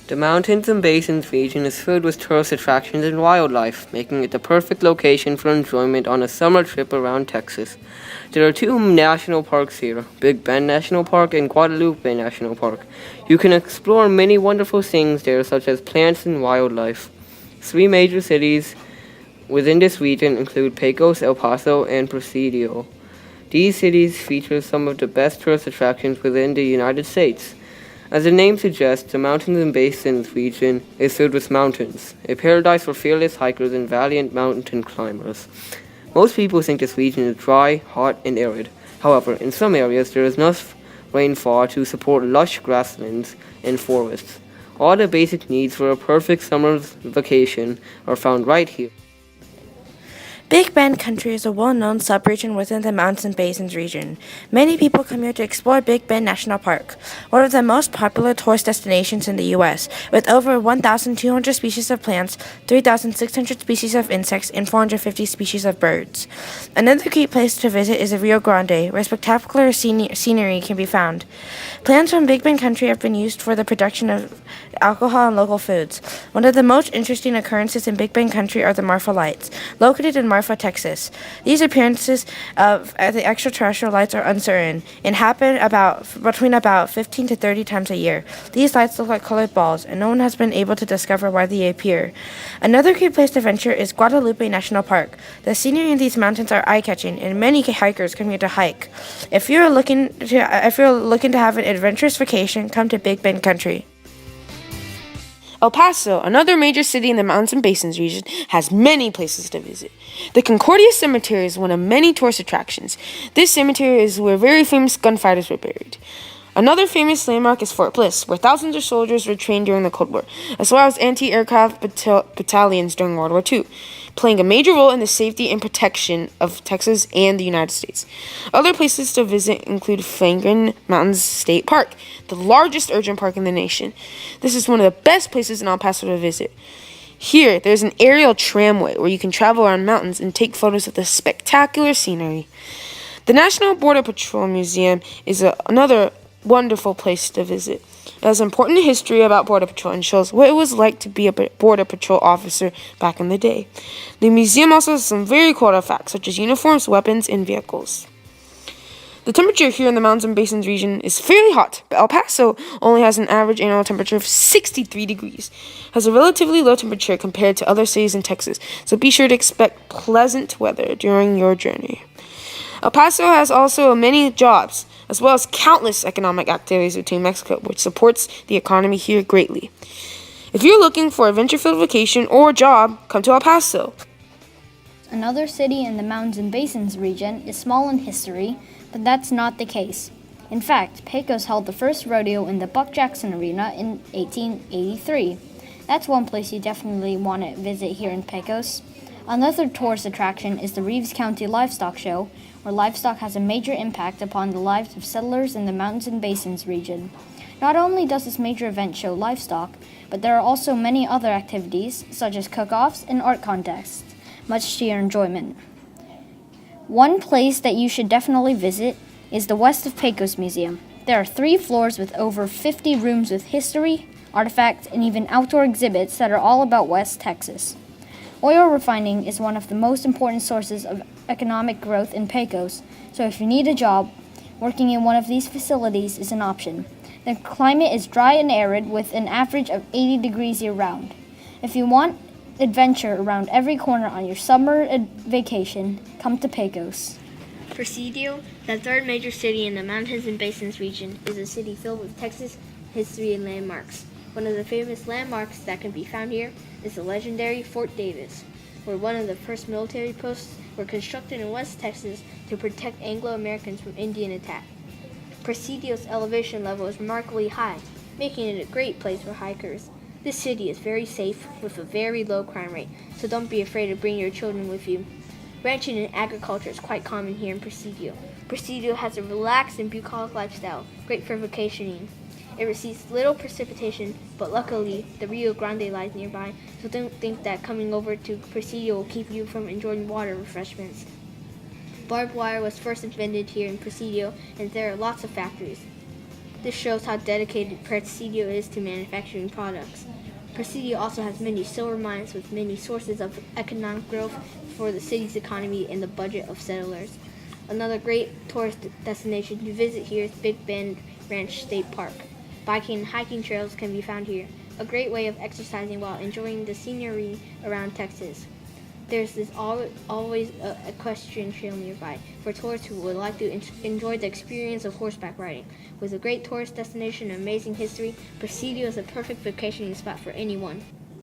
The Mountains and Basins region is filled with tourist attractions and wildlife, making it the perfect location for enjoyment on a summer trip around Texas. There are two national parks here, Big Bend National Park and Guadalupe National Park. You can explore many wonderful things there, such as plants and wildlife. Three major cities within this region include Pecos, El Paso, and Presidio. These cities feature some of the best tourist attractions within the United States. As the name suggests, the Mountains and Basins region is filled with mountains, a paradise for fearless hikers and valiant mountain climbers. Most people think this region is dry, hot, and arid. However, in some areas there is enough rainfall to support lush grasslands and forests. All the basic needs for a perfect summer's vacation are found right here. Big Bend Country is a well-known subregion within the Mountains and Basins region. Many people come here to explore Big Bend National Park, one of the most popular tourist destinations in the U.S., with over 1,200 species of plants, 3,600 species of insects, and 450 species of birds. Another great place to visit is the Rio Grande, where spectacular scenery can be found. Plants from Big Bend Country have been used for the production of alcohol and local foods. One of the most interesting occurrences in Big Bend Country are the Marfa Lights, located in Marfa, Texas. These appearances of the extraterrestrial lights are uncertain and happen between about 15 to 30 times a year. These lights look like colored balls, and no one has been able to discover why they appear. Another great place to venture is Guadalupe National Park. The scenery in these mountains are eye-catching, and many hikers come here to hike. If you're looking to have an adventurous vacation, come to Big Bend Country. El Paso, another major city in the Mountains and Basins region, has many places to visit. The Concordia Cemetery is one of many tourist attractions. This cemetery is where very famous gunfighters were buried. Another famous landmark is Fort Bliss, where thousands of soldiers were trained during the Cold War, as well as anti-aircraft battalions during World War II, playing a major role in the safety and protection of Texas and the United States. Other places to visit include Flanagan Mountains State Park, the largest urchin park in the nation. This is one of the best places in El Paso to visit. Here, there's an aerial tramway where you can travel around mountains and take photos of the spectacular scenery. The National Border Patrol Museum is another wonderful place to visit. It has important history about Border Patrol and shows what it was like to be a Border Patrol officer back in the day. The museum also has some very cool artifacts, such as uniforms, weapons, and vehicles. The temperature here in the Mountains and Basins region is fairly hot, but El Paso only has an average annual temperature of 63 degrees. It has a relatively low temperature compared to other cities in Texas, so be sure to expect pleasant weather during your journey. El Paso has also many jobs, as well as countless economic activities between Mexico, which supports the economy here greatly. If you're looking for a venture-filled vacation or job, come to El Paso. Another city in the Mountains and Basins region is small in history, but that's not the case. In fact, Pecos held the first rodeo in the Buck Jackson Arena in 1883. That's one place you definitely want to visit here in Pecos. Another tourist attraction is the Reeves County Livestock Show, where livestock has a major impact upon the lives of settlers in the Mountains and Basins region. Not only does this major event show livestock, but there are also many other activities, such as cook-offs and art contests, much to your enjoyment. One place that you should definitely visit is the West of Pecos Museum. There are 3 floors with over 50 rooms with history, artifacts, and even outdoor exhibits that are all about West Texas. Oil refining is one of the most important sources of economic growth in Pecos, so if you need a job, working in one of these facilities is an option. The climate is dry and arid with an average of 80 degrees year-round. If you want adventure around every corner on your summer vacation, come to Pecos. Presidio, the third major city in the Mountains and Basins region, is a city filled with Texas history and landmarks. One of the famous landmarks that can be found here is the legendary Fort Davis, where one of the first military posts were constructed in West Texas to protect Anglo-Americans from Indian attack. Presidio's elevation level is remarkably high, making it a great place for hikers. This city is very safe with a very low crime rate, so don't be afraid to bring your children with you. Ranching and agriculture is quite common here in Presidio. Presidio has a relaxed and bucolic lifestyle, great for vacationing. It receives little precipitation, but luckily the Rio Grande lies nearby, so don't think that coming over to Presidio will keep you from enjoying water refreshments. Barbed wire was first invented here in Presidio, and there are lots of factories. This shows how dedicated Presidio is to manufacturing products. Presidio also has many silver mines with many sources of economic growth for the city's economy and the budget of settlers. Another great tourist destination to visit here is Big Bend Ranch State Park. Biking and hiking trails can be found here, a great way of exercising while enjoying the scenery around Texas. There's always a equestrian trail nearby for tourists who would like to enjoy the experience of horseback riding. With a great tourist destination and amazing history, Presidio is a perfect vacationing spot for anyone.